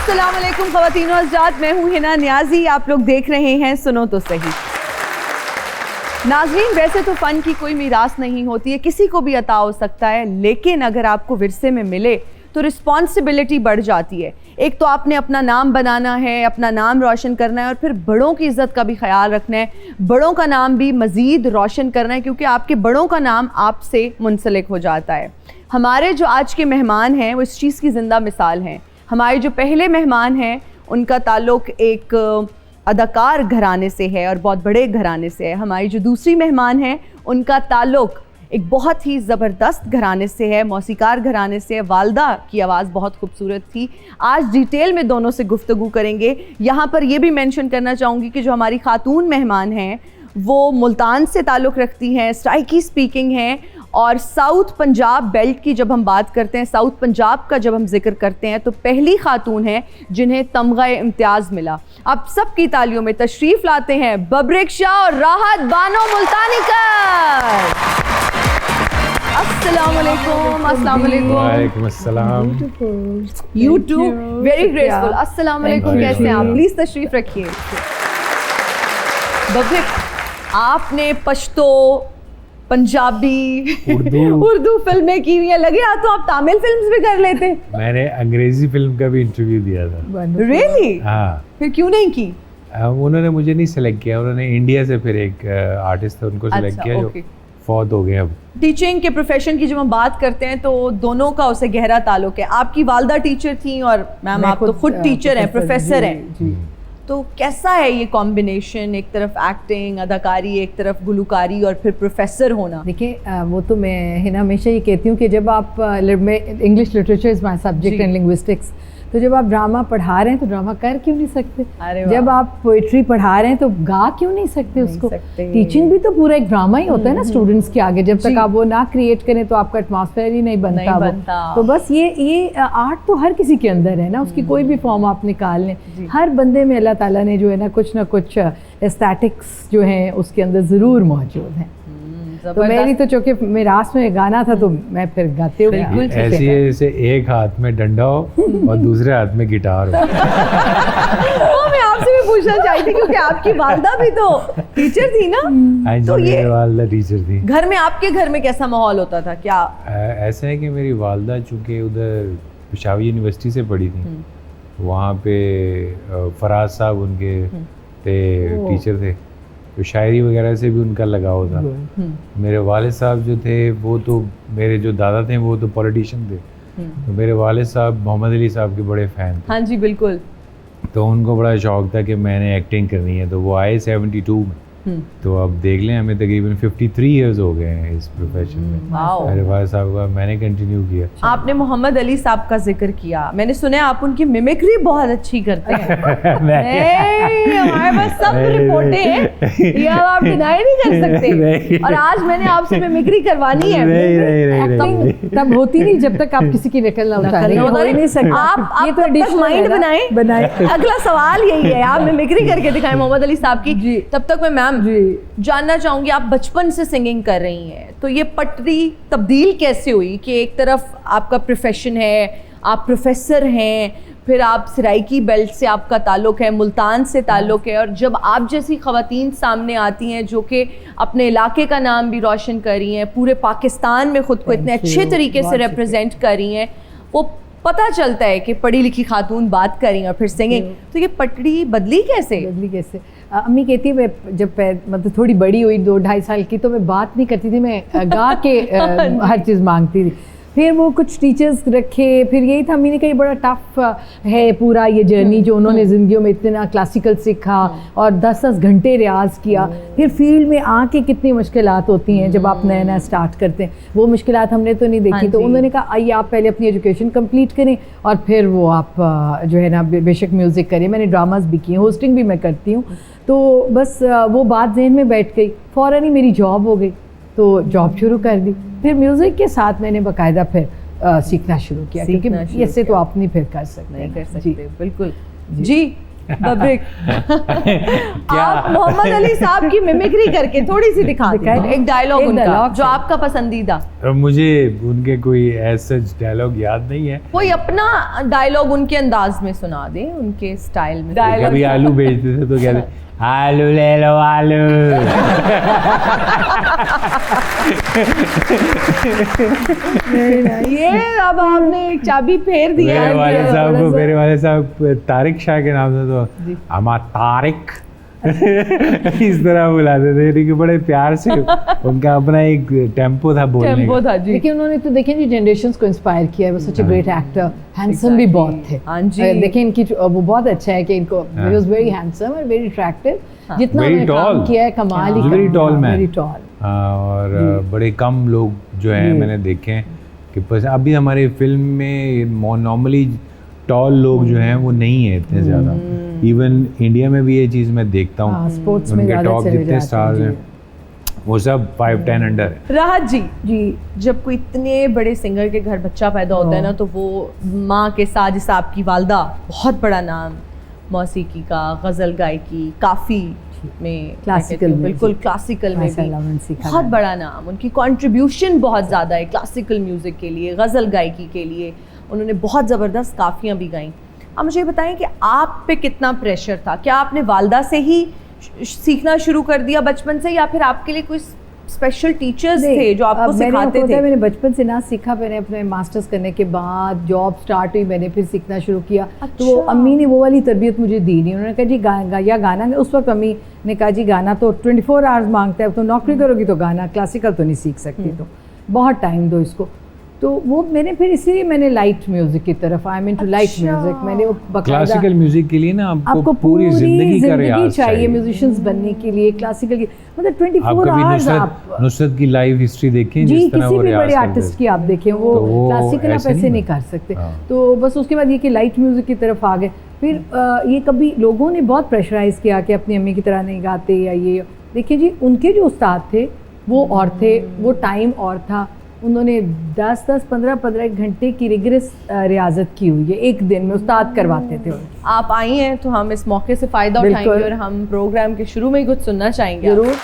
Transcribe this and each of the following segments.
अस्सलाम वालेकुम ख़वातीन व हज़रात, मैं हूँ हिना नियाज़ी। आप लोग देख रहे हैं सुनो तो सही। नाज़रीन, वैसे तो फ़न की कोई मीरास नहीं होती है, किसी को भी अता हो सकता है, लेकिन अगर आपको विरसे में मिले तो रिस्पॉन्सिबिलिटी बढ़ जाती है। एक तो आपने अपना नाम बनाना है, अपना नाम रोशन करना है, और फिर बड़ों की इज़्ज़त का भी ख्याल रखना है, बड़ों का नाम भी मज़ीद रोशन करना है, क्योंकि आपके बड़ों का नाम आपसे मुंसलिक हो जाता है। हमारे जो आज के मेहमान हैं वो इस चीज़ की ज़िंदा मिसाल हैं। हमारे जो पहले मेहमान हैं उनका ताल्लुक़ एक अदाकार घराने से है और बहुत बड़े घराने से है। हमारी जो दूसरी मेहमान हैं उनका ताल्लुक़ एक बहुत ही ज़बरदस्त घराने से है, मौसीकार घराने से है। वालदा की आवाज़ बहुत खूबसूरत थी। आज डिटेल में दोनों से गुफ्तगू करेंगे। यहाँ पर यह भी मेंशन करना चाहूँगी कि जो हमारी खातून मेहमान हैं वो मुल्तान से ताल्लुक़ रखती हैं, सराइकी स्पीकिंग हैं, और साउथ पंजाब बेल्ट की जब हम बात करते हैं, साउथ पंजाब का जब हम जिक्र करते हैं, तो पहली खातून है जिन्हें तमगा इम्तियाज़ मिला। आप सबकी तालियों में तशरीफ़ लाते हैं बब्रिक शाह और राहत बानो मुल्तानीकर। अस्सलाम वालेकुम। अस्सलाम वालेकुम। वालेकुम अस्सलाम। You too, very graceful. अस्सलाम वालेकुम, कैसे हैं आप? प्लीज़ तशरीफ़ रखिए। बब्रिक, आपने पश्तो, पंजाबी, उर्दू फिल्में की हुई है, लगे तो आप तामिल फिल्म्स भी कर लेते। मैंने अंग्रेजी फिल्म का भी इंटरव्यू दिया था। रियली? हाँ। फिर क्यों नहीं की? उन्होंने मुझे नहीं सेलेक्ट किया, उन्होंने इंडिया से फिर एक आर्टिस्ट था उनको सेलेक्ट किया, जो फौत हो गए अब। टीचिंग के प्रोफेशन की जब हम बात करते हैं तो दोनों का उससे गहरा ताल्लुक है। आपकी वालदा टीचर थी और मैम आप तो खुद टीचर हैं, प्रोफेसर हैं, तो कैसा है ये कॉम्बिनेशन? एक तरफ एक्टिंग, अदाकारी, एक तरफ गुलकारी, और फिर प्रोफेसर होना। देखिए, वो तो मैं हिना हमेशा ये कहती हूँ कि जब आप English literature is my subject and linguistics, तो जब आप ड्रामा पढ़ा रहे हैं तो ड्रामा कर क्यों नहीं सकते? जब आप पोइट्री पढ़ा रहे हैं तो गा क्यों नहीं सकते उसको? टीचिंग भी तो पूरा एक ड्रामा ही होता है ना स्टूडेंट्स के आगे। जब तक आप वो ना क्रिएट करें तो आपका एटमॉस्फेयर ही नहीं बनता। तो बस ये आर्ट तो हर किसी के अंदर है ना, उसकी कोई भी फॉर्म आप निकाल लें, हर बंदे में अल्लाह ताला ने जो है ना कुछ एस्थेटिक्स जो हैं उसके अंदर ज़रूर मौजूद हैं। तो मेरी तो चूँकि मिरास में गाना था तो मैं फिर गाते हुए ऐसी जैसे एक हाथ में डंडा हो और दूसरे हाथ में गिटार हो। मैं आपसे भी पूछना चाहती थी क्योंकि आपकी वालदा भी तो टीचर थी ना। तो ये वालदा टीचर थी। घर में, आपके घर में कैसा माहौल होता था? क्या ऐसा है कि मेरी वालदा चूँकि उधर पेशावर यूनिवर्सिटी से पढ़ी थी, वहाँ पे फराज साहब उनके टीचर थे, तो शायरी वगैरह से भी उनका लगाव था। मेरे वालिद साहब जो थे वो तो, मेरे जो दादा थे वो तो पॉलिटिशियन थे, तो मेरे वालिद साहब मोहम्मद अली साहब के बड़े फ़ैन थे। हाँ जी, बिल्कुल। तो उनको बड़ा शौक़ था कि मैंने एक्टिंग करनी है, तो वो आए 72 में। तो अब देख लें, हमें तकरीबन 53 इयर्स हो गए हैं इस प्रोफेशन में। मेरे वालिद साहब का मैंने कंटिन्यू किया। आपने मोहम्मद अली साहब का जिक्र किया, मैंने सुना है आप उनकी मिमिक्री बहुत अच्छी करते हैं। हमारे पास सब रिपोर्टें हैं, ये आप डिनाई नहीं कर सकते। और आज मैंने आपसे मिमिक्री करवानी है। एक्टिंग तब होती नहीं जब तक आप किसी की नकल ना उतारें, हो ही नहीं सकता। आप ये तो माइंड बनाएं। अगला सवाल यही है, आप मिमिक्री करके दिखाएं मोहम्मद अली साहब की। तब तक मैं मैम जानना चाहूंगी, आप बचपन से सिंगिंग कर रही हैं, तो ये पटरी तब्दील कैसे हुई कि एक तरफ आपका प्रोफेशन है, आप प्रोफेसर हैं, फिर आप सराइकी बेल्ट से आपका ताल्लुक है, मुल्तान से ताल्लुक है, और जब आप जैसी ख़वातीन सामने आती हैं जो कि अपने इलाके का नाम भी रोशन कर रही हैं, पूरे पाकिस्तान में ख़ुद को इतने अच्छे तरीके से रिप्रेजेंट कर रही हैं, वो पता चलता है कि पढ़ी लिखी खातून बात करें और फिर सिंगिंग, तो ये पटड़ी बदली कैसे? अम्मी कहती है, मैं जब मतलब थोड़ी बड़ी हुई 2-2.5 साल की, तो मैं बात नहीं करती थी, मैं गा के हर चीज़ मांगती थी। फिर वो कुछ टीचर्स रखे, फिर यही था, अम्मी ने कहा ये बड़ा टफ है पूरा ये जर्नी जो उन्होंने ज़िंदगी में इतना क्लासिकल सीखा और 10-10 घंटे रियाज किया, फिर फील्ड में आके कितनी मुश्किलात होती हैं जब आप नया नया स्टार्ट करते हैं, वो मुश्किलात हमने तो नहीं देखी। तो उन्होंने कहा आइए आप पहले अपनी एजुकेशन कंप्लीट करें और फिर वो आप जो है ना बेशक म्यूज़िक करें। मैंने ड्रामाज भी किए, होस्टिंग भी मैं करती हूँ, तो बस वो बात जहन में बैठ गई, फ़ौरन ही मेरी जॉब हो गई, तो जॉब शुरू कर दी। फिर म्यूज़िक के साथ मैंने बाकायदा फिर सीखना शुरू किया, क्योंकि ऐसे तो आप नहीं फिर कर सकते। बिल्कुल जी। बब्रिक। आप मोहम्मद अली साहब की मिमिक्री करके थोड़ी सी दिखा दें, एक डायलॉग एक उनका dialogue जो है। आपका पसंदीदा। मुझे उनके कोई ऐसा डायलॉग याद नहीं है। कोई अपना डायलॉग उनके अंदाज में सुना दें, उनके स्टाइल में। कभी आलू बेचते थे तो कहते आलू ले लो आलू। ये अब आपने एक चाबी फेर दी है। मेरे वाले साहब तारिक शाह के नाम से तो अमा तारिक इस तरह बुलाते थे, लेकिन बड़े प्यार से उनका अपना एक टेम्पो था बोलने टेम्पो का। था जी। लेकिन उन्होंने तो देखें जी जनरेशंस को इंस्पायर किया है, वो सच ए ग्रेट एक्टर, हैंडसम भी बहुत थे। हाँ जी। देखें इनकी वो बहुत अच्छा है कि इनको ही वाज वेरी हैंडसम और वेरी अट्रैक्टिव। जितना Very उन्होंने काम tall. किया है कमाल ही Very tall man. Very tall. हाँ, और बड़े कम लोग जो हैं मैंने देखे हैं कि अभी हमारी फिल्म में नॉर्मली टॉल लोग जो हैं वो नहीं है इतने ज़्यादा। इवन इंडिया में भी ये चीज़ मैं देखता हाँ, हूँ, स्पोर्ट्स में उनके ज़्यादा टॉप चले जितने जाते स्टार्स हैं, हैं वो सब 5-10 अंडर है। राहत जी, जी जब कोई इतने बड़े सिंगर के घर बच्चा पैदा होता है ना, तो वो माँ के साथ, जैसे आपकी वालदा बहुत बड़ा नाम मौसीकी का, गज़ल गायकी, काफ़ी में, क्लासिकल मैं कहती हूँ, में, बिल्कुल जी। क्लासिकल में माशाल्लाह, भी मैंने सीखा बहुत है। बड़ा नाम, उनकी कंट्रीब्यूशन बहुत ज़्यादा है क्लासिकल म्यूज़िक के लिए, गज़ल गायकी के लिए। उन्होंने बहुत ज़बरदस्त काफ़ियाँ भी गाईं। आप मुझे बताएं कि आप पे कितना प्रेशर था? क्या आपने वालदा से ही सीखना शुरू कर दिया बचपन से, या फिर आपके लिए कोई स्पेशल टीचर्स थे जो आपको सिखाते थे? मैंने बचपन से ना सीखा, मैंने अपने मास्टर्स करने के बाद जॉब स्टार्ट हुई, मैंने फिर सीखना शुरू किया। तो वो अच्छा। अम्मी ने वो वाली तरबियत मुझे दी नहीं। उन्होंने कहा जी गाना, उस वक्त अम्मी ने कहा जी गाना तो 24 आवर्स मांगता है, तो नौकरी करोगी तो गाना, क्लासिकल तो नहीं सीख सकती, तो बहुत टाइम दो इसको। तो वो मैंने फिर इसीलिए मैंने लाइट म्यूजिक की तरफ, I mean to light music, मैंने वो क्लासिकल म्यूजिक के लिए ना आपको पूरी जिंदगी का रियाज चाहिए म्यूजिशियंस बनने के लिए। क्लासिकल की मतलब 24 आवर्स आप नुसरत की लाइव हिस्ट्री देखें, जी, जिस तरह किसी वो भी रियाज बड़े करते आर्टिस्ट थे। की आप देखें, वो तो वो क्लासिकल आप ऐसे ऐसे नहीं नहीं कर सकते। हाँ। तो बस उसके बाद ये कि लाइट म्यूजिक की तरफ आ गए। फिर ये कभी लोगों ने बहुत प्रेशराइज किया कि अपनी अम्मी की तरह नहीं गाते या ये। देखिए जी, उनके जो उस्ताद थे वो और थे, वो टाइम और था। उन्होंने 10-10, 15-15 घंटे की रिगरस रियाजत की हुई है, एक दिन में उस्ताद करवाते थे। आप आई हैं तो हम इस मौके से फ़ायदा उठाएंगे बिल्कुल। और हम प्रोग्राम के शुरू में ही कुछ सुनना चाहेंगे। जरूर।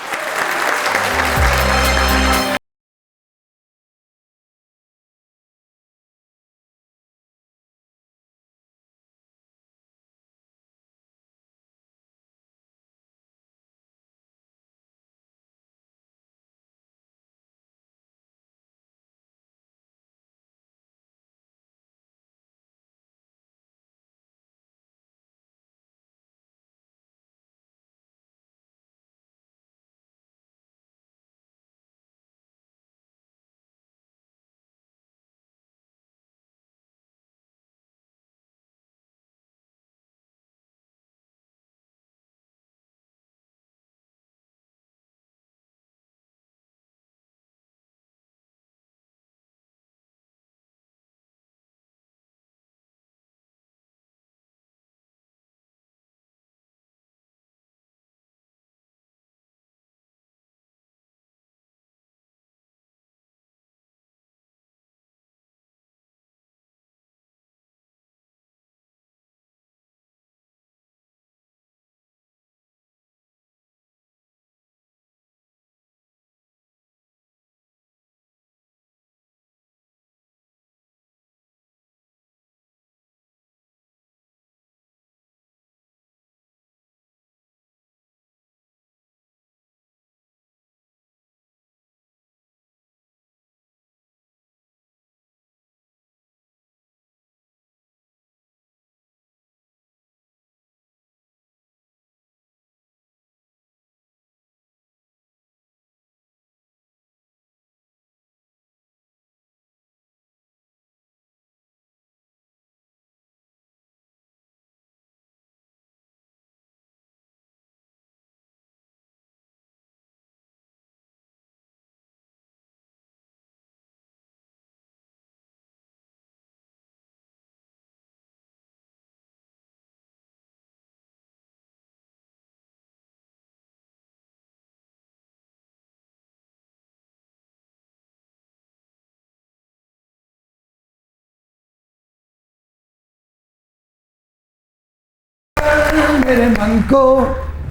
मेरे मन को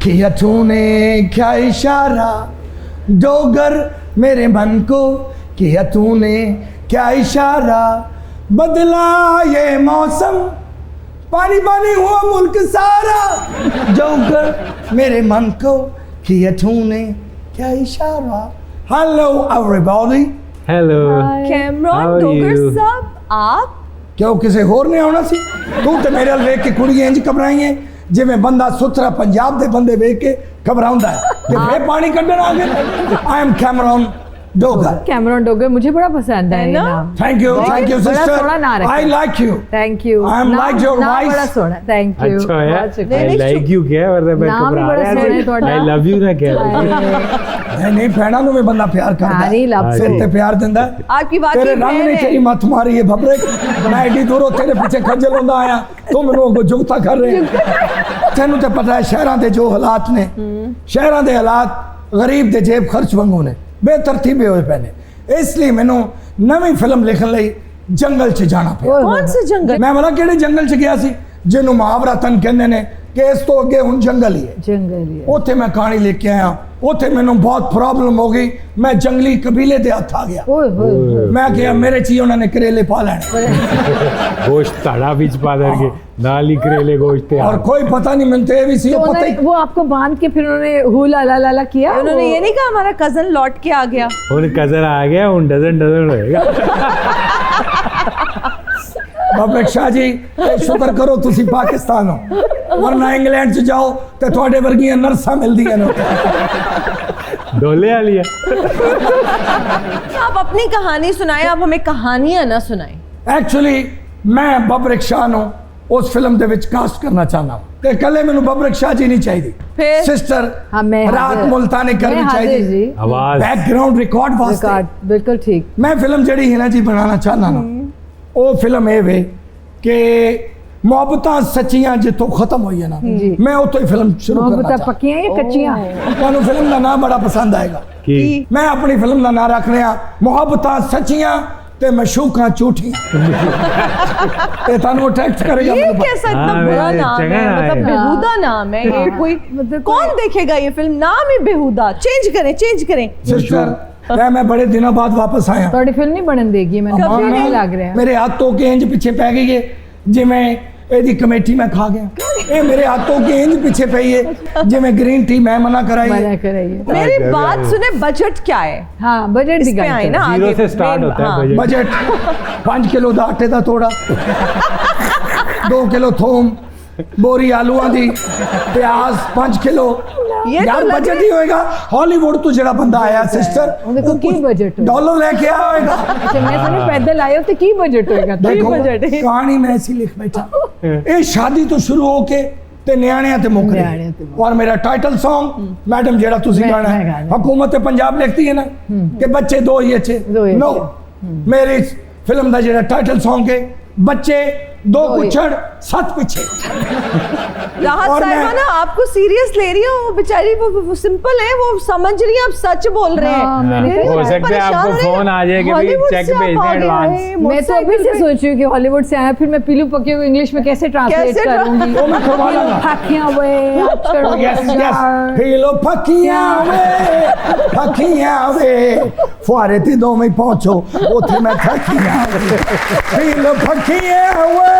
किया तूने क्या इशारा, डोगर मेरे मन को किया तूने क्या इशारा, बदला ये मौसम पानी पानी हुआ मुल्क सारा, डोगर मेरे मन को किया तूने क्या इशारा। Hello everybody. Hello Cameron Dogar साहब, आप क्यों किसी होर ने आना सी? तू तो मेरे वाल वेख के कुड़ियां इंज घबराई है जिवें बंदा सुथरा पंजाब दे बंदे वेख के घबराउंदा है कि फिर पानी कड्ढण आ गए। I am Cameron Dogar. Cameron Dogar मुझे बड़ा पसंद है ये नाम। थैंक यू बड़ा सिस्टर, सोहना नाम रखा I like you. Thank you. I am like your नाम बड़ा wife. Sohna, thank you. अच्छा है, बहुत शुक्रिया। आई लाइक यू क्या वरना मैं नाम घबरा बड़ा रहा सोहना है ਤੁਹਾਡਾ। आई लव यू ना कह नहीं भैणा नु भी बंदा प्यार करदा हाँ, नहीं, love सिर से। ते प्यार दिंदा। आपकी बात तेरे की रंग ने बहन तेरी है। मत मारी है भबरे, मैं एडी दूरों तेरे पीछे खज्जल होंदा आया, तू मैनू अगों जुगता कर रहे तेनू ते पता है शहरां दे जो हालात ने, शहरां दे हालात गरीब दे जेब खर्च वांगू ने, बेतरतीबे होए पे ने, इसलिए मैनू नवी फिल्म लिखण लई जंगल च जाना पिया। कौन से जंगल? मैं बोला किहड़े जंगल च गया सी जिन्हों मुहावरा तन कहंदे ने कि इस तो अगे हुण जंगल ही है। जंगल ही है। उत्थे मैं कहानी लेके आया, उत्थे मैनू बहुत प्रॉब्लम हो गई, मैं जंगली कबीले दे हथ आ गया। ओए होए। मैं क्या मेरे ची उन्होंने करेले पा लेने गोश्त ताड़ा बीच पा देंगे नाल ही करेले गोश्त पे और कोई पता नहीं मिलते भी सी तो पता ही वो आपको बांध के फिर उन्होंने हु ला ला ला ला किया। उन्होंने ये नहीं कहा हमारा कजन लौट के आ गया? उन कजन आ गया उन डजन डजन होएगा। बाबा शाह जी शुक्र करो तुसी पाकिस्तान हो, वरना इंग्लैंड च जाओ ते थोड़े वर्गियां नर्सा मिलदियां ने। डोले वाली है। आप अपनी कहानी सुनाएं, आप हमें कहानियां ना सुनाएं। एक्चुअली मैं बबरिक शाह नु उस फिल्म दे विच कास्ट करना चाहना हूं ते कले मैनू बबरिक शाह जी नहीं चाहिए, फिर? सिस्टर हाँ, मैं रात हाजिर। मुल्तानी मैं करनी हाजिर चाहिए जी। आवाज बैकग्राउंड रिकॉर्ड वास्ते। रिकॉर्ड बिल्कुल ठीक। मैं फिल्म जड़ी है ना जी बनाना चाहना ना वो फिल्म ये वे कि मोहब्बतां सच्चियां जितों खत्म हुई है ना, जी। मैं उतो ही फिल्म शुरू करना मोहब्बतां चाहता। पक्कियां या कच्चियां? ਤੁਹਾਨੂੰ फिल्म का नाम बड़ा पसंद आएगा। की मैं अपनी फिल्म का नाम रख रहा मोहब्बतां सच्चियां ते मशूकां झूठियां। ये ਤੁਹਾਨੂੰ अट्रैक्ट करेगा ये मेरे कैसा इतना हाँ, बुरा मैं- नाम चंगा है, नाम मतलब है। बेहुदा नाम है ये। कोई मतलब कौन देखेगा ये फिल्म? नाम ही बेहुदा। चेंज करें, चेंज करें। सिस्टर मैं बड़े दिनों बाद वापस आया। ਤੁਹਾਡੀ ਫਿਲਮ ਨਹੀਂ ਬਣਨ ਦੇਗੀ ਮੈਨੂੰ अम्मा ਪਤਾ ना नहीं लग रहा। मेरे हाथों के इंज पीछे पै गई है जिवें ਇਹਦੀ कमेटी मैं खा गया। ये मेरे हाथों के इंज पीछे पई है जिवें ग्रीन टी मैं मना कराई है। मना कराइए। मेरी बात सुने, बजट क्या है? हाँ बजट इस दी पे गल आए ना करो। जीरो आगे, से स्टार्ट main- होता है हाँ। बजट। बजट 5 किलो दा आटे दा तोड़ा, 2 किलो थोम, बोरी आलूआं दी, प्याज 5 किलो। ये तो यार लग बजट रहा- ही होएगा। हॉलीवुड तो जड़ा बंदा आया सिस्टर ਉਹਦੇ ਕੋਲ ਕੀ ਬਜਟ ਹੋਏਗਾ? डॉलर लेके आया होएगा। अच्छा मैं सुनी पैदल आए हो तो की बजट होएगा? देखो बजट है। कहानी मैं ऐसी लिख बैठा, ये शादी तो शुरू होके ते न्याणियां ते मुक न्याणियां ते रही। मुक। और मेरा टाइटल सॉन्ग मैडम जेड़ा तुसी मैं गाना है गाना। हुकूमत पंजाब लिखती है ना कि बच्चे दो ही अच्छे। दो ही नो अच्छे। मेरी फिल्म का जेड़ा टाइटल सॉन्ग है बच्चे दो दो ही। कुछड़ 7 पीछे। राहत और साहिबा मैं- ना आपको सीरियस ले रही हो, वो बेचारी वो सिंपल है, वो समझ रही है, आप सच बोल रहे हैं। हाँ, मैंने ये कहा- हो सकता है आपको परेशान फोन आ जाए कि भाई हॉलीवुड चेक से आप भेज आ दें गए एडवांस। हैं, मैं तो अभी से सोच रही हूँ कि हॉलीवुड से आया फिर मैं पीलू पक्के को इंग्लिश में कैसे ट्रांसलेट कैसे करूंगी। वो मैं करवा लूंगा। फाकियां वे यस यस फीलो फकियां वे फुआरे ते दो में पहुंचो ओथे मैं थकियां वे फीलो फकियां वे।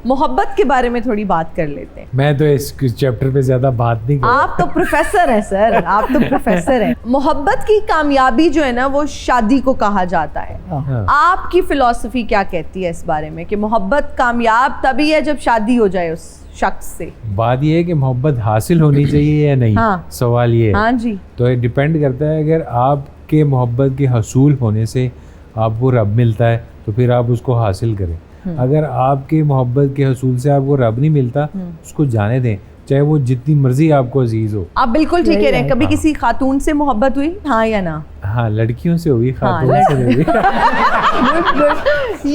मोहब्बत के बारे में थोड़ी बात कर लेते हैं। मैं तो इस चैप्टर पे ज्यादा बात नहीं कर आप तो प्रोफेसर हैं सर, आप तो प्रोफेसर हैं। मोहब्बत की कामयाबी जो है ना वो शादी को कहा जाता है। हाँ। आपकी फिलॉसफी क्या कहती है इस बारे में कि मोहब्बत कामयाब तभी है जब शादी हो जाए उस शख्स से? बात ये है कि मोहब्बत हासिल होनी चाहिए या नहीं, हाँ। सवाल ये है। हाँ जी। तो ये डिपेंड करता है, अगर आपके मोहब्बत के हसूल होने से आपको रब मिलता है तो फिर आप उसको हासिल करें। अगर आपके मोहब्बत के हसूल से आपको रब नहीं मिलता उसको जाने दें, चाहे वो जितनी मर्जी आपको अजीज हो। आप बिल्कुल ठीक कह रहे हैं। कभी हाँ। किसी खातून से मोहब्बत हुई, हाँ या ना? हाँ, लड़कियों से हुई, हाँ, खातून से नहीं हुई।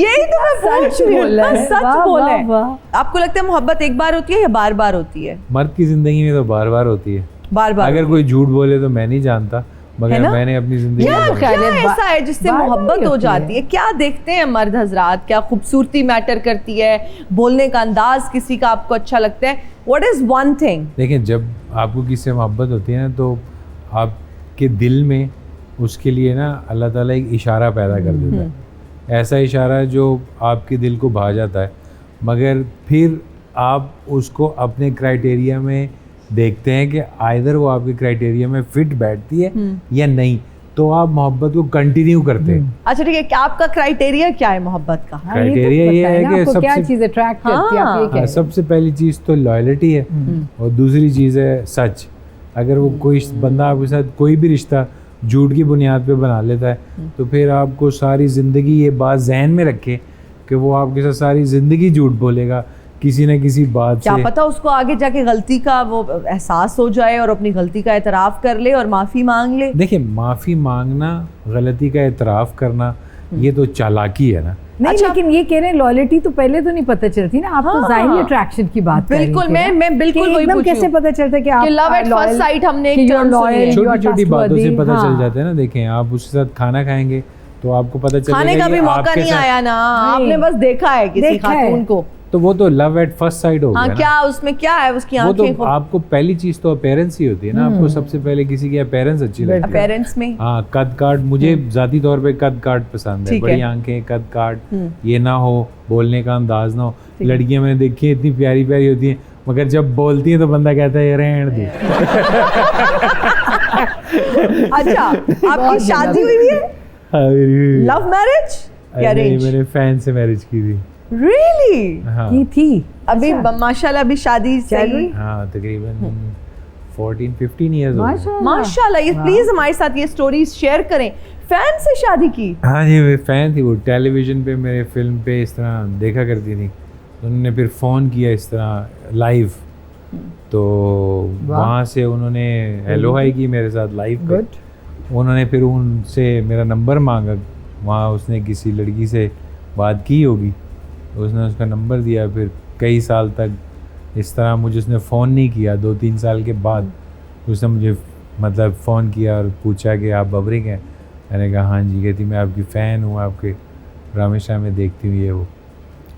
यही तो मैं पूछ रही हूँ, बोला है। बस सच वाह, बोले। वाह, वाह। आपको लगता है मोहब्बत एक बार होती है या बार बार होती है? मर्द की जिंदगी में तो बार बार होती है। बार बार। अगर कोई झूठ बोले तो मैं नहीं जानता, मगर ना? मैंने अपनी ज़िंदगी क्या में क्या बा- ऐसा है जिससे बार-बार मोहब्बत ही हो होती जाती है। है? क्या देखते हैं मर्द हजरात? क्या खूबसूरती मैटर करती है? बोलने का अंदाज किसी का आपको अच्छा लगता है? What is one thing? देखिए, जब आपको किसी से मोहब्बत होती है ना, तो आपके दिल में उसके लिए ना अल्लाह ताला एक इशारा पैदा कर देता है, ऐसा इशारा जो आपके दिल को भा जाता है। मगर फिर आप उसको अपने क्राइटेरिया में देखते हैं कि आइदर वो आपके क्राइटेरिया में फिट बैठती है या नहीं, तो आप मोहब्बत को कंटिन्यू करते हैं। अच्छा ठीक है, क्या आपका क्राइटेरिया क्या है मोहब्बत का? हाँ, ये तो क्राइटेरिया ये पता है ना कि आपको क्या सबसे चीज़ अट्रैक्ट करती है, आप ये कह हाँ, रहे सबसे पहली चीज़ तो लॉयल्टी है और दूसरी चीज़ है सच। अगर वो कोई बंदा आपके साथ कोई भी रिश्ता झूठ की बुनियाद पे बना लेता है, तो फिर आपको सारी ज़िंदगी ये बात जहन में रखे कि वो आपके साथ सारी ज़िंदगी झूठ बोलेगा किसी न किसी बात क्या से। पता उसको आगे जाके गलती का वो एहसास हो जाए और अपनी गलती का एतराफ़ कर ले और माफ़ी मांग ले। देखिए, माफ़ी मांगना, गलती का एतराफ़ करना, ये तो चालाकी है ना। नहीं, अच्छा, लेकिन ये कह रहे हैं लॉयल्टी तो पहले तो नहीं पता चलती ना, आप तो हाँ। ज़ाहिरी अट्रैक्शन की बात कर रही बिल्कुल, थी ना। मैं बिल्कुल कि वही एकदम पूछ रही कैसे हूँ पता चलता है कि आप love at first sight हमने एक term सुनी है। छोटी छोटी बातों से पता चल हाँ। जाता है ना। देखें, आप उसके साथ खाना खाएंगे तो आपको पता चलेगा खाने का ये भी मौका आपके नहीं साथ- आया ना, नहीं। आपने बस देखा है किसी देखा है। खातून को। तो वो तो लव एट फर्स्ट साइड हो गया हाँ, ना। क्या उसमें क्या है उसकी वो तो आंखें को आपको पहली चीज तो अपेरेंस ही होती है ना। आपको सबसे पहले किसी की अपेरेंस अच्छी लगती है। पेरेंट्स में? हाँ, कद काट, मुझे जाती तौर पे कद काट पसंद है। ठीक बड़ी है। आंखें, कद काट, ये ना हो, बोलने का अंदाज ना हो। लड़कियां मैंने देखी है, इतनी प्यारी प्यारी होती हैं, मगर जब बोलती हैं तो बंदा कहता है रहने दे। अच्छा, आपकी शादी हुई है? हाँ, मेरी- लव मैरिज या अरे नहीं, अरेंज? मैंने फैन से मैरिज की थी। रियली? हाँ की थी अभी माशाल्लाह अभी शादी चल सही? रही? हाँ, तकरीबन 14-15 ईयर्स हो गए। माशाल्लाह। माशाल्लाह, ये प्लीज हमारे साथ ये स्टोरीज शेयर करें। फैन से शादी की? हाँ जी, वे फ़ैन थी। वो टेलीविज़न पे मेरे फिल्म पे इस तरह देखा करती थी, तो उन्होंने फिर फ़ोन किया इस तरह लाइव, तो वहाँ से उन्होंने हेलो हाई की मेरे साथ लाइव पे। गुड। उन्होंने फिर उनसे मेरा नंबर मांगा, वहाँ उसने किसी लड़की से बात की होगी, उसने उसका नंबर दिया। फिर कई साल तक इस तरह मुझे उसने फ़ोन नहीं किया। 2-3 साल के बाद उसने मुझे मतलब फ़ोन किया और पूछा कि आप बबरिक हैं? मैंने कहा हाँ जी। कहती मैं आपकी फ़ैन हूँ, आपके हमेशा में देखती हूँ ये वो।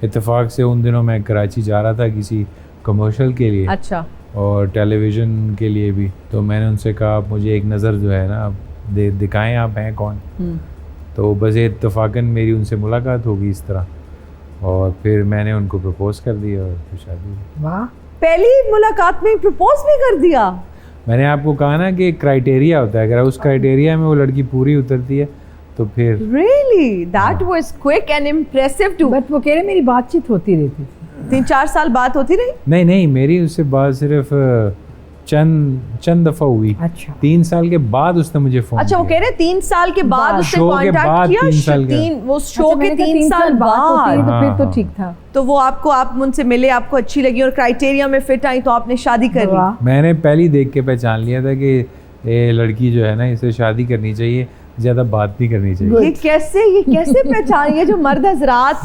इत्तेफाक से उन दिनों मैं कराची जा रहा था किसी कमर्शियल के लिए अच्छा, और टेलीविज़न के लिए भी, तो मैंने उनसे कहा आप मुझे एक नज़र जो है ना आप दिखाएं, आप हैं कौन? तो बस इत्तेफाकन मेरी उनसे मुलाकात होगी इस तरह, और फिर मैंने उनको प्रपोज़ कर दिया और फिर शादी हुई। वाह। पहली मुलाकात में प्रपोज भी कर दिया? मैंने आपको कहा ना कि क्राइटेरिया होता है, अगर उस क्राइटेरिया में वो लड़की पूरी उतरती है तो फिर really? That was quick and impressive too. But वो कह रहे मेरी बातचीत होती रहती थी। 3-4 साल बात होती रही? नहीं, मेरी उससे बात सिर्फ चंद दफ़ा हुई। अच्छा। 3 साल के बाद उसने मुझे फ़ोन अच्छा, वो कह रहे 3 साल के बाद बाद, उससे शो के कांटेक्ट बाद किया? 3 साल का। वो शो अच्छा, के मैंने कहा 3 साल बात होती है बाद तो फिर हाँ, तो हाँ। ठीक था। तो वो आप उनसे मिले, आपको अच्छी लगी और क्राइटेरिया में फिट आई तो आपने शादी कर ली? वाह। मैंने पहले देख के पहचान लिया था कि ये लड़की जो है ना इसे शादी करनी चाहिए, ज़्यादा बात नहीं करनी चाहिए। ये कैसे पहचान? ये जो मर्द हजरात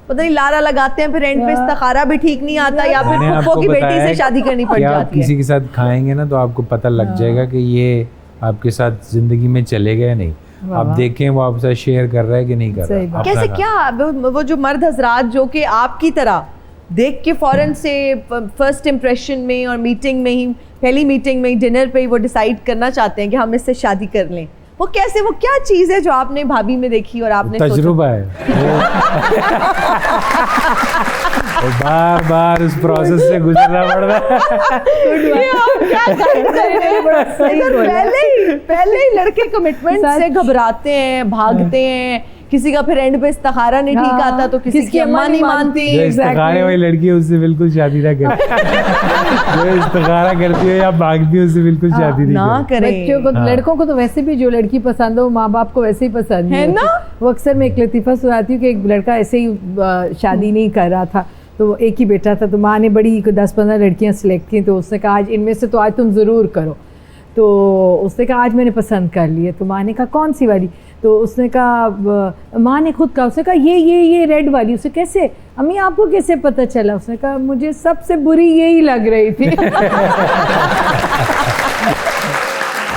पता नहीं लारा लगाते हैं, फिर एंड पे इस्तिखारा भी ठीक नहीं आता, या फिर मैंने फुफ्फो आपको की बेटी बताया से शादी करनी पड़ कि आप जाती है। किसी के साथ खाएंगे ना तो आपको पता लग जाएगा कि ये आपके साथ ज़िंदगी में चलेगा या नहीं। आप देखें वो आपके साथ शेयर कर रहा है कि नहीं कर सही रहा। बात। अपना कैसे काम। क्या वो जो मर्द हजरात जो कि आपकी तरह देख के फौरन से फर्स्ट इम्प्रेशन में और मीटिंग में ही, पहली मीटिंग में ही, डिनर पे ही वो डिसाइड करना चाहते हैं कि हम इससे शादी कर लें, वो कैसे, वो क्या चीज़ है जो आपने भाभी में देखी और आपने सोचा? तजुर्बा है वो बार बार उस प्रोसेस से गुजरना पड़ रहा है। ये आप क्या कर रहे हैं? बड़ा सही इधर बोला। पहले ही लड़के कमिटमेंट सच। से घबराते हैं, भागते हैं, किसी का फिर एंड पे इस्तिखारा नहीं ठीक हाँ, आता तो किसी की अम्मा नहीं मानती। जो इस्तिखारे वाली लड़की है उससे बिल्कुल शादी ना करे। जो इस्तिखारा करती है या भागती है उससे बिल्कुल शादी नहीं ना करे। करें। बच्चों को, हाँ। लड़कों को तो वैसे भी जो लड़की पसंद हो माँ बाप को वैसे ही पसंद है नहीं ना? होती। वो अक्सर मैं एक लतीफ़ा सुनाती हूँ कि एक लड़का ऐसे ही शादी नहीं कर रहा था, तो एक ही बेटा था, तो माँ ने बड़ी 10-15 लड़कियाँ सिलेक्ट की, तो उसने कहा आज इनमें से तो आज तुम ज़रूर करो। तो उसने कहा आज मैंने पसंद कर ली है। तो माँ ने कहा कौन सी वाली? तो उसने कहा, माँ ने खुद कहा, उसने कहा ये रेड वाली। उसे कैसे अम्मी आपको कैसे पता चला? उसने कहा मुझे सबसे बुरी यही लग रही थी।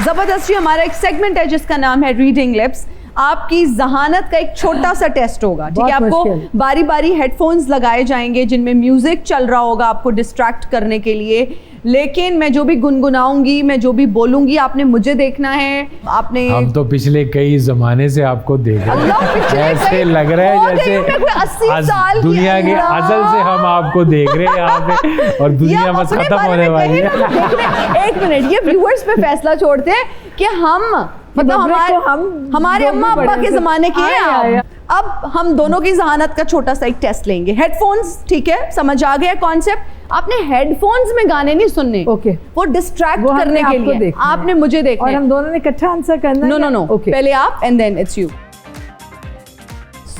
जबरदस्त जी, हमारा एक सेगमेंट है जिसका नाम है रीडिंग लिप्स। आपकी जहानत का एक छोटा सा टेस्ट होगा, ठीक है? बहुत आपको मुश्किल। बारी बारी हेडफोन्स लगाए जाएंगे जिनमें म्यूजिक चल रहा होगा आपको डिस्ट्रैक्ट करने के लिए, लेकिन मैं जो भी गुनगुनाऊंगी, मैं जो भी बोलूंगी, आपने मुझे देखना है। आपने हम तो पिछले कई जमाने से आपको देख रहे अल्लाह, पिछले हैं, ऐसे कई- लग रहा हो है गई हूँ मैं कोई 80 जैसे साल की, दुनिया के अल्लाह। अजल से हम आपको देख रहे हैं यहाँ पे और ये दुनिया आप बस अपने खत्म बारे होने में वाली कहें ना, है। देखने- एक मिनट, ये व्यूअर्स पे फैसला छोड़ते हैं कि हम मतलब बबरे हमारे को हम हमारे जो अम्मा भी अब्बा बड़े के से- जमाने के हैं आया, आप। अब हम दोनों की जहानत का छोटा सा एक टेस्ट लेंगे। हेडफोन्स, ठीक है, समझ आ गया कॉन्सेप्ट? आपने हेडफोन्स में गाने नहीं सुनने, ओके। वो डिस्ट्रैक्ट वो हमने करने के आपको लिए देखना है। आपने मुझे देखना और है। हम दोनों ने इकट्ठा आंसर करना है नो नो या- नो, ओके। पहले आप एंड देन इट्स यू।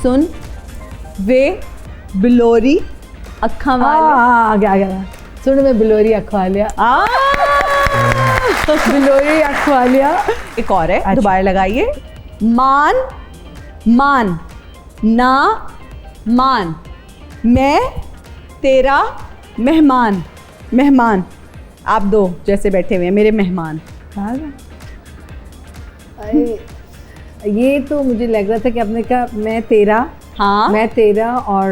सुन वे बिलोरी अखा वाले। आ गया सुन मैं बिलोरी अखवालिया, बिलोरी अखवालिया। एक और है, अच्छा। दोबारा लगाइए। मान मान ना मान, मैं तेरा मेहमान। मेहमान, आप दो जैसे बैठे हुए हैं मेरे मेहमान। अरे, ये तो मुझे लग रहा था कि आपने कहा मैं तेरा, हाँ मैं तेरा और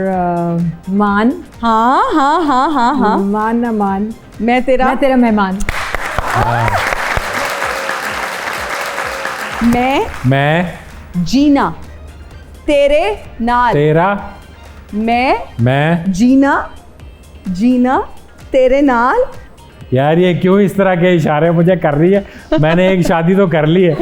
मान, हाँ हाँ हाँ हाँ हाँ, मान ना मान, मैं तेरा मैं तेरा मेहमान। मैं जीना तेरे नाल। तेरा मैं जीना तेरे नाल। यार ये क्यों इस तरह के इशारे मुझे कर रही है? मैंने एक शादी तो कर ली है।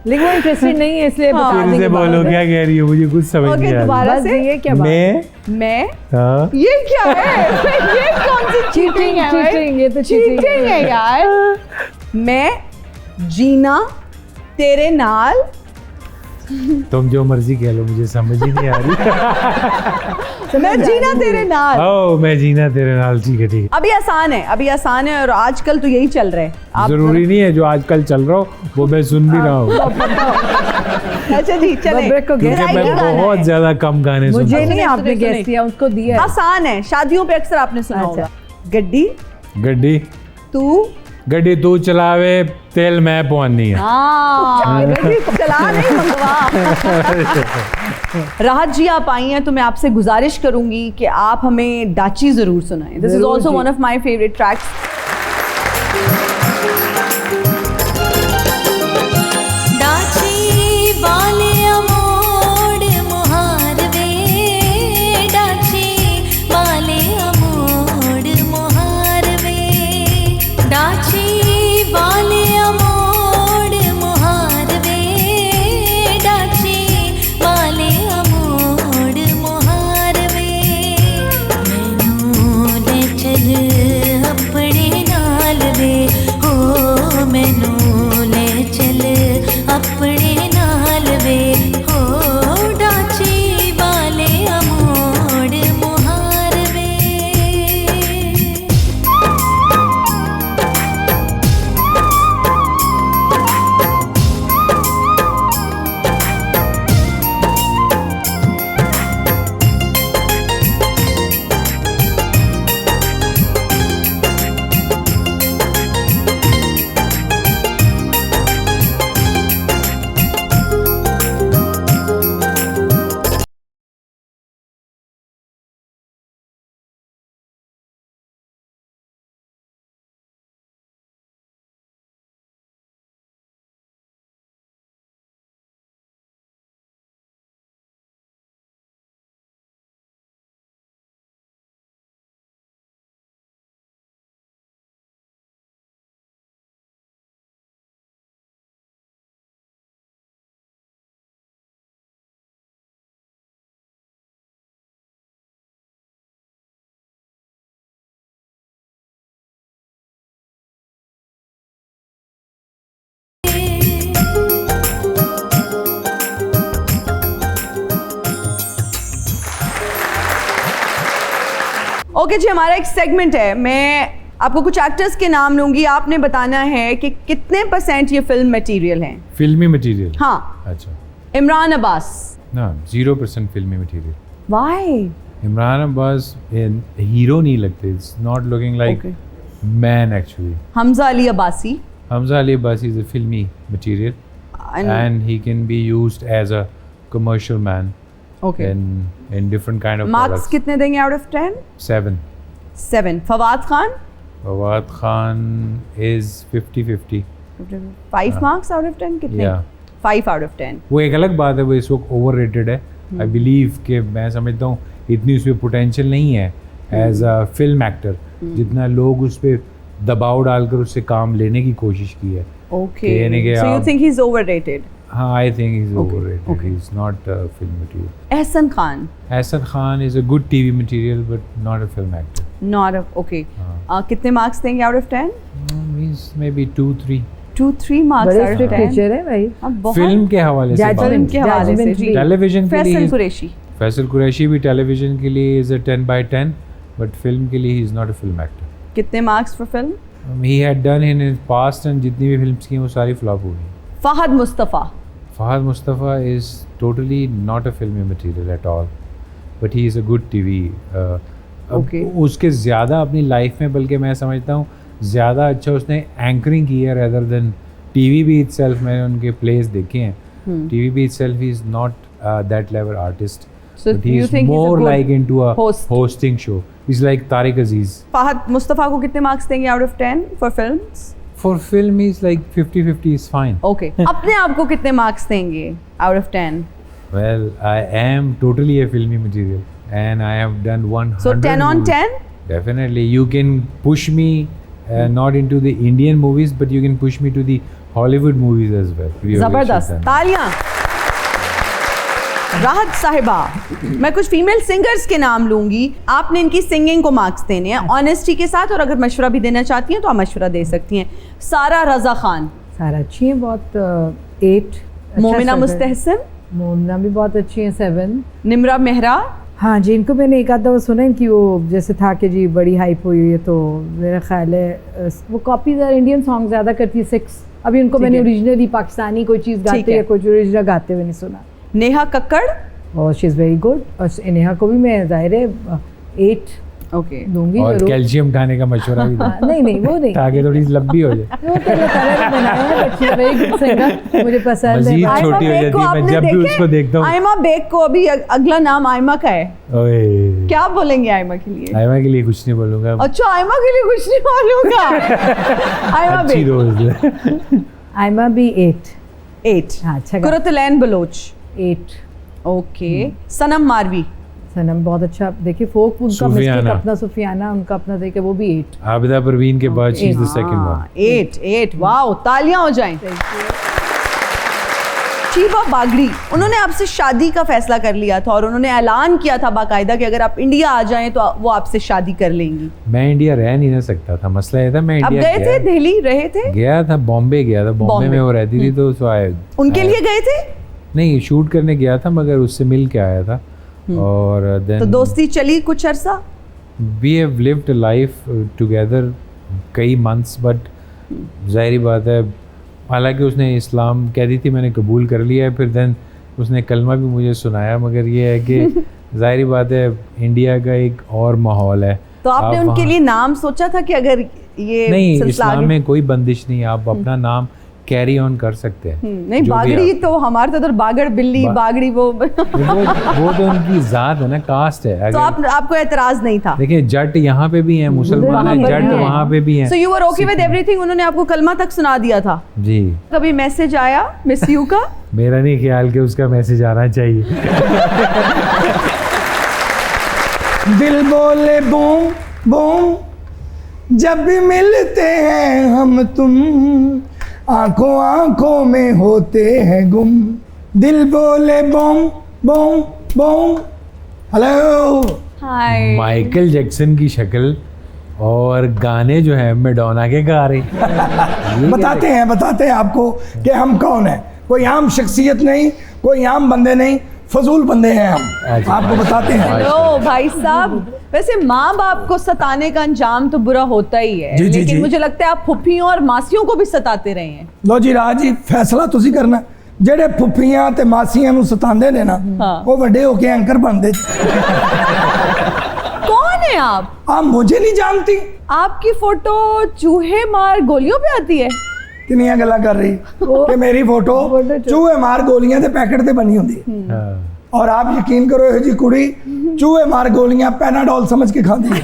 लेकिन वो इंटरेस्टिंग नहीं है इसलिए बता फिर देंगे से बाद बोलो में। क्या कह रही हो, मुझे कुछ समझ ओके, नहीं आ दोबारा बस से। ये क्या बात रही। मैं हाँ ये क्या है? ये कौन सी चीटिंग है भाई? चीटिंग, ये तो चीटिंग चीटिंग है यार। मैं जीना तेरे नाल। तुम जो मर्जी कह लो, मुझे समझ ही नहीं आ रही। मैं जीना तेरे नाल। ओ मैं जीना तेरे नाल, ठीक है ठीक अभी आसान है, अभी आसान है, और आजकल तो यही चल रहा है। है। जरूरी नहीं है जो आजकल चल रहा हो वो मैं सुन भी रहा हूँ, अच्छा जी, चले। बब्रे को क्योंकि गैस मैं गाना बहुत है। ज्यादा कम गाने सुनता मुझे हूँ। नहीं, आपने सुने, गैस सुने। किया, उसको दिया है। आसान है, शादियों पे अक्सर आपने सुना अच्छा। होगा। गड्डी गड्डी तू, गड्डी तू चलावे, तेल मैं पवानी है। हाँ, गड्डी चला नहीं मंगवा। राहत जी आप आई हैं तो मैं आपसे गुजारिश करूंगी कि आप हमें डाची जरूर सुनाएं। दिस इज जरूर ऑल्सो जी। One of my favourite tracks. Dachi वाले अमोड़ मुहार वे, डाची वाले अमोड़ मुहार वे, डाची वाले अमोड़ मुहार वे, डाची वाले अमोड़ मुहार वे। मैनू ले चल अपने नाल वे, हो मैनू ले चल अपने नाल वे, हो डाची वाले अमोड़ मुहार वे। ओके जी, हमारा एक सेगमेंट है, मैं आपको कुछ एक्टर्स के नाम लूंगी, आपने बताना है कि कितने % ये फिल्म मटेरियल हैं। फिल्मी मटेरियल। हाँ, अच्छा इमरान अब्बास। ना 0% फिल्मी material. Why? Imran Abbas hero नहीं लगते, it's not looking like man actually. Hamza Ali Abbasi. Hamza Ali Abbasi is a filmy material, and he can be used as a commercial man okay. in different kind of Marks products. कितने देंगे out of 10? 7. 7. Fawad Khan? Fawad Khan is 50-50. 5 marks out of 10 कितने? Yeah. 5 out of 10. वो एक अलग बात है, वो इस वक्त ओवर रेटेड है. आई बिलीव कि मैं समझता हूँ इतनी उसमें पोटेंशियल नहीं है एज अ फिल्म एक्टर जितना लोग उस पर दबाव डालकर उससे काम लेने की कोशिश की है. Okay. यानी कि So you आप- think he's overrated? हाँ, I think is Okay, over rated. okay. He is not film material. Ehsan Khan? Ehsan Khan is a good TV material but not a film actor. Not a, okay. हाँ. कितने marks देंगे out of 10? He's maybe 2-3. 2-3 marks बड़े out of strict 10. Teacher है भाई. अब बहुत film के हवाले से Judgment. फिल्म के हवाले से Judgment जी. भी. टेलीविजन के फैसल लिए कुरैशी. फैसल कुरैशी भी टेलीविजन के लिए इज अ 10/10 बट फिल्म के लिए he is not a film actor. कितने marks for film? He had done in his past and जितनी भी फिल्म्स की हैं वो सारी फ्लॉप हो गई. Fahad Mustafa. Fahad Mustafa is totally not a filmy material at all but he is a good TV. Okay. उसके ज़्यादा अपनी लाइफ में बल्कि मैं समझता हूँ ज़्यादा अच्छा उसने एंकरिंग की है रेदर देन टीवी भी इटसेल्फ. मैंने उनके प्लेस देखे हैं. टीवी भी itself he is not that level artist. So But he you is think he's a more good like into a host? hosting show. He's like Tariq Aziz. Fahad Mustafa को कितने marks देंगे out of 10 for films? For film, he's like 50-50 is fine. Okay. अपने आप को कितने marks देंगे out of 10? Well, I am totally a filmy material, and I have done 100. So 10 on movies. 10? Definitely, you can push me not into the Indian movies, but you can push me to the Hollywood movies as well. We have जबरदस्त. actually done. तालियां. राहत साहिबा, मैं कुछ female singers के नाम लूंगी, आपने इनकी सिंगिंग को मार्क्स देने हैं ऑनेस्टी के साथ, और अगर मशवरा भी देना चाहती हैं तो आप मशवरा दे सकती हैं. सारा रजा खान. सारा अच्छी है बहुत. 8. मोमिना मुस्तहसन. मोमिना भी बहुत अच्छी है. 7. निमरा मेहरा. हाँ जी, इनको मैंने एक आधा वो सुना इनकी वो जैसे था कि जी बड़ी हाइप हुई है, तो मेरा ख्याल है वो कॉपीज और इंडियन सॉन्ग ज़्यादा करती है. 6. अभी उनको मैंने है. ओरिजिनली पाकिस्तानी कोई चीज़ ठीक गाते है. या कुछ ओरिजिनल गाते हुए नहीं सुना. नेहा कक्कड़. और शी इज़ वेरी गुड. और नेहा को भी मैं ज़ाहिर है 8 ओके. दूंगी और जरूर. कैल्शियम खाने का मशवरा भी हाँ, नहीं नहीं वो नहीं. ताकि थोड़ी लंबी हो जाए. वो तो अल्लाह ताला ने बनाया है. But she is very good singer. मुझे पसंद मजीद है. छोटी हो जाती है. मैं जब भी उसको देखता हूँ. आयमा बेग को अभी अगला नाम आयमा का है. ओए, क्या बोलेंगे आयमा के लिए? आयमा के लिए कुछ नहीं बोलूँगा. अच्छा, आयमा के लिए कुछ नहीं बोलूंगा. आयमा अच्छी बेग. दोस्त है. आयमा भी 8. 8. हाँ, अच्छा गा. कुरतलैन बलोच. 8. ओके. सनम मारवी. सनम बहुत अच्छा. देखिए फोक उनका सुफियाना. मिस्टेक अपना सुफियाना उनका अपना देखे वो भी 8. आबिदा परवीन के बाद she is the second one. 8. Wow, तालियां हो जाएं. शीबा बागड़ी, उन्होंने आपसे शादी का फैसला कर लिया था और उन्होंने ऐलान किया था बाकायदा कि अगर आप इंडिया आ जाएं तो वो आपसे शादी कर लेंगी. मैं इंडिया रह नहीं ना सकता था. मसला ये था मैं अब इंडिया गए थे, दिल्ली रहे थे, गया था. बॉम्बे गया था. बॉम्बे बॉम्बे. में वो रहती थी तो सो आए. उनके लिए गए थे. नहीं, शूट करने गया था मगर उससे मिल के आया था. और तो देन दोस्ती चली कुछ अरसा. We have lived a life together कई मंथ्स. बट जाहिर बात है, हालांकि उसने इस्लाम कह दी थी, मैंने कबूल कर लिया है. फिर देन उसने कलमा भी मुझे सुनाया. मगर ये है कि जाहिर बात है इंडिया का एक और माहौल है. तो आपने आप उनके वहाँ- लिए नाम सोचा था कि अगर ये नहीं, सिलसिला इस्लाम आगे- में कोई बंदिश नहीं है. आप अपना नाम कैरी ऑन कर सकते हैं. नहीं, जो भी बागड़ी आप- तो हमारे तो उधर बागड़ बिल्ली बागड़ी वो वो तो उनकी जात है ना, कास्ट है. तो अगर आपको एतराज नहीं था. देखिए जट यहाँ पे भी हैं, मुसलमान हैं, वहाँ पर जट हैं. वहाँ पे भी हैं. So you were okay with everything. उन्होंने आपको कलमा तक सुना दिया था. जी, कभी मैसेज आया मिस यू का? मेरा नहीं ख्याल कि उसका मैसेज आना चाहिए. दिल बोले बूम बूम जब भी मिलते हैं हम तुम, आंखों आंखों में होते हैं गुम. दिल बोले बूम बूम बूम. हेलो. हाय. माइकल जैक्सन की शक्ल और गाने जो है मैडोना के गा रहे हैं. बताते हैं आपको कि हम कौन हैं. कोई आम शख्सियत नहीं, कोई आम बंदे नहीं, फजूल बंदे हैं हम. अच्छा, आपको बताते हैं. हेलो भाई साहब. वैसे माँ बाप को सताने का अंजाम तो बुरा होता ही है, जी, जी, लेकिन जी. मुझे लगता है आप फुफ्फियों और मासियों को भी सताते रहे हैं. लो जी राज जी, फैसला तुसी करना. ਜਿਹੜੇ ਫੁੱਫੀਆਂ ਤੇ ਮਾਸੀਆਂ ਨੂੰ ਸਤਾਉਂਦੇ ਨੇ ਨਾ, ਉਹ ਵੱਡੇ ਹੋ ਕੇ ਐਂਕਰ ਬਣਦੇ. कौन है आप? आप मुझे नहीं जानती. आपकी फोटो चूहे मार गोलियों पे आती है? किनियां गल्लां कर रही कि मेरी फोटो चूहे मार गोलियां दे पैकेट ते बनी हुंदी है। और आप यकीन करो ये जी कुड़ी चूहे मार गोलियां पैनाडोल समझ के खाती है।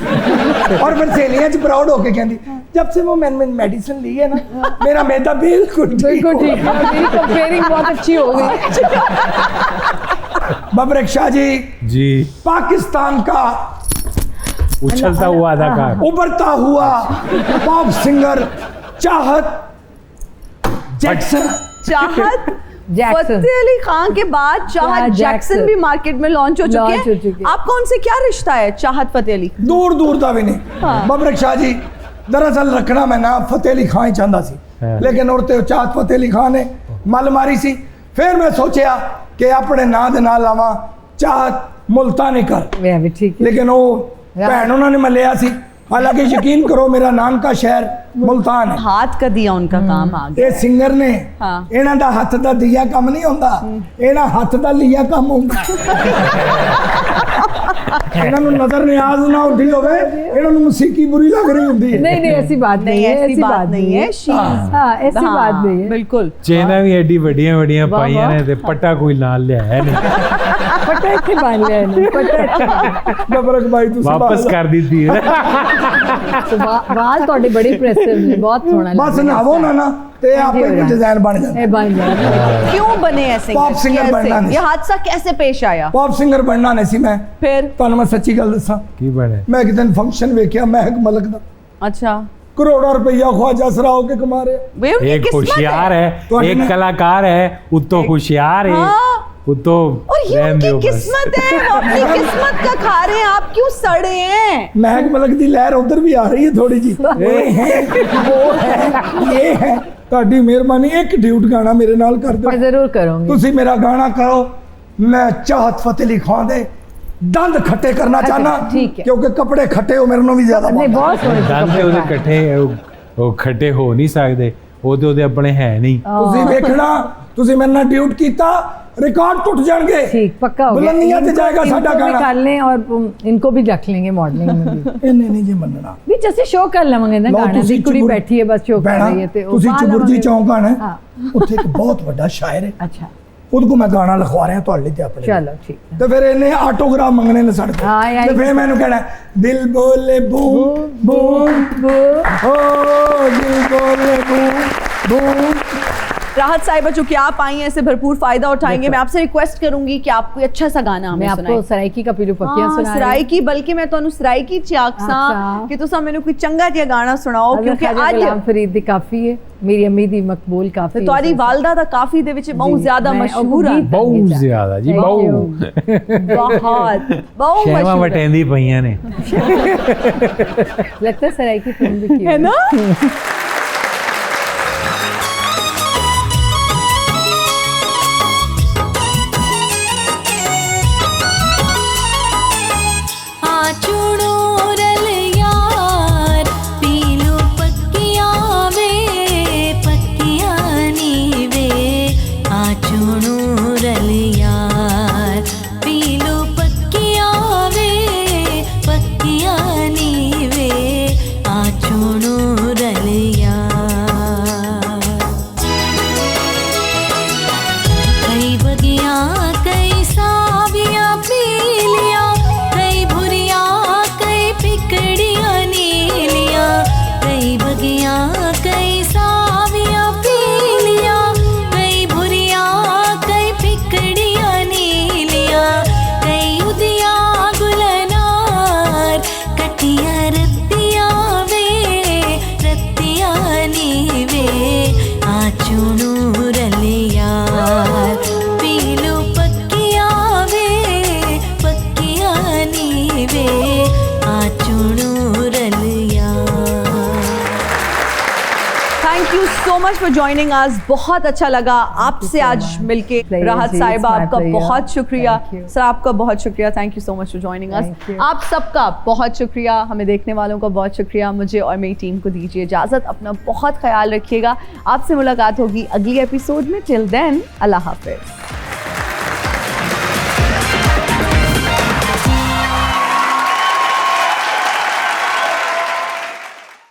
और फिर सहेलियां च प्राउड होके कहती जब से वो मैंने मेडिसिन ली है ना मेरा मैदा बिल्कुल ठीक बिल्कुल ठीक है, मेरी कंपेयरिंग बहुत अच्छी हो गई। बबरक शाह जी पाकिस्तान का उछलता हुआ अदाकार, उभरता हुआ पॉप सिंगर चाहत जैक्सन। चाहत जैक्सन। फतेह अली खान के बाद चाहत जैक्सन भी मार्केट में लॉन्च हो चुके हैं। आपका उनसे क्या रिश्ता है चाहत फतेह अली? दूर दूर का भी नहीं। बबरक शाह जी दरअसल रखना मैं ना फतेह अली खान ही चाहता सी, लेकिन औरते चाहत फतेह अली खान ने मल मारी सी। फिर मैं सोचा कि अपने नां दे नाल लावां चाहत मुल्तानी कर, मैं भी ठीक है। लेकिन वो भैन उन्होंने मलिया सी। हालांकि यकीन करो मेरा नाम का शहर मुल्तान है। हाथ का दिया उनका काम आ गया। ये सिंगर ने हाँ। इन्हां दा हथ दा दिया काम नहीं होंदा, इन्हां हथ दा लिया काम होंदा। इन्हां नूं नजर नियाज ना उठी होवे, इन्हां नूं मौसीकी बुरी लग रही हुंदी है। नहीं ऐसी बात नहीं है, ऐसी बात नहीं है। हाँ ऐसी बात नहीं है, बिल्कुल। चेना भी एडी वड्डियां वड्डियां पाइयां ने ते पट्टा कोई नाल लिया है नहीं, पट्टा इत्थे बांध लिया है, पट्टा बबरक भाई तुसी वापस कर दी वाल ਤੁਹਾਡੇ बड़े इंप्रेसिव ने, बहुत सोहना बस नहावो ना ते आपे कोई डिजाइन बन जांदा। ए बन जाए। क्यों बने ऐसे? पॉप सिंगर बनना नहीं। ये हादसा कैसे पेश आया? पॉप सिंगर बनना नहीं सी मैं। फिर ਤੁਹਾਨੂੰ मैं सच्ची गल दसां, की बने मैं एक दिन फंक्शन वेखिया महक मलक दा, अच्छा करोड़ों रुपया ख्वाजा सराओ के कमा रहे। वे उनकी एक किस्मत होशियार है, एक कलाकार है, उत्तो होशियार है, हाँ। उत्तो और ये उनकी किस्मत है, वो अपनी किस्मत का खा रहे हैं, आप क्यों सड़े हैं? महक मलक दी लहर उधर भी आ रही है थोड़ी जी। ये है वो है ये है। ਤੁਹਾਡੀ ਮਿਹਰਬਾਨੀ ਇੱਕ ਡਿਊਟ ਗਾਣਾ ਮੇਰੇ ਨਾਲ ਕਰ ਦਿਓ। मैं जरूर करूंगी। ਤੁਸੀਂ ਮੇਰਾ ਗਾਣਾ ਕਰੋ। मैं चाहत फतेह अली खान दे दंद खट्टे करना चाहना, ठीक है। क्योंकि कपड़े खट्टे हो मेरे भी ज्यादा नहीं बहुत सोहने दंद ते ओदे इकट्ठे ਉਹ ਖੱਟੇ ਹੋ ਨਹੀਂ ਸਕਦੇ, ਉਹਦੇ ਆਪਣੇ ਹੈ नहीं। ਤੁਸੀਂ ਵੇਖਣਾ ਤੁਸੀਂ ਮੇਰੇ ਨਾਲ ਡਿਊਟ ਕੀਤਾ रिकॉर्ड टूट जाएंगे। ठीक पक्का हो गया। बुलंदियां ते जाएगा साडा इनको भी गाना। कर लें और इनको भी रख लेंगे मॉडलिंग में भी। इन्हें नहीं जी मनना भी जैसे शो कर लवांगे ना, गाने दी कुड़ी बैठी है बस शो कर रही है ते ਤੁਸੀਂ ਚੁਬੁਰਜੀ ਚੌਂਕ ਆਣਾ हाँ ਉੱਥੇ ਇੱਕ ਬਹੁਤ ਵੱਡਾ ਸ਼ਾਇਰ ਹੈ, अच्छा ਉਹਦੇ ਕੋ ਮੈਂ ਗਾਣਾ ਲਿਖਵਾ ਰਿਹਾ ਤੁਹਾਡੇ ਲਈ ਤੇ ਆਪਣੇ ਲਈ। चलो ठीक है। ਤੇ ਫਿਰ ਇਹਨੇ ਆਟੋਗ੍ਰਾਫ ਮੰਗਣੇ ਨੇ ਸਾਡੇ ਹਾਂ, ਤੋਂ। ਯਾਰ ਤੇ ਫਿਰ ਮੈਨੂੰ ਕਹਿਣਾ ਦਿਲ ਬੋਲੇ ਬੂਮ ਬੂਮ ओ दिल बोले बूम बूम। राहत साहिबा, चूंकि आप आई हैं, इससे भरपूर फायदा उठाएंगे। मैं आपसे रिक्वेस्ट करूंगी कि आप कोई अच्छा सा गाना हमें मैं आपको सुनाएं। सराइकी का पीलू पक्कियां हाँ, सुना सराइकी, बल्कि मैं ਤੁਹਾਨੂੰ सराइकी च आखसां अच्छा। कि तुसा मैनू कोई चंगा जिहा गाना सुनाओ, क्योंकि गुलाम फरीद दी काफी है, मेरी अम्मी दी मकबूल काफी है। ਤੁਹਾਡੀ ਵਾਲਦਾ ਦਾ ਕਾਫੀ ਦੇ ਵਿੱਚ ਬਹੁਤ ਜ਼ਿਆਦਾ मैं ਮਸ਼ਹੂਰ वो ਹੈ। गीत बहुत ज्यादा जी, Thank बहुत you। बहुत बहुत ਸ਼ੈਵਾ मशहूर है। ਵਟੈਂਦੀ ਪਈਆਂ ਨੇ। लगता है सराइकी फिल्म भी की है ना? फॉर जॉइनिंग अस, बहुत अच्छा लगा आपसे आज मिलके। राहत साहिबा, आपका बहुत शुक्रिया सर, आपका बहुत शुक्रिया। Thank you so much for joining us. आप सबका बहुत शुक्रिया, हमें देखने वालों का बहुत शुक्रिया। मुझे और मेरी टीम को दीजिए इजाज़त, अपना बहुत ख्याल रखिएगा। आपसे मुलाकात होगी अगली एपिसोड में। टिल देन, अल्लाह हाफिज़।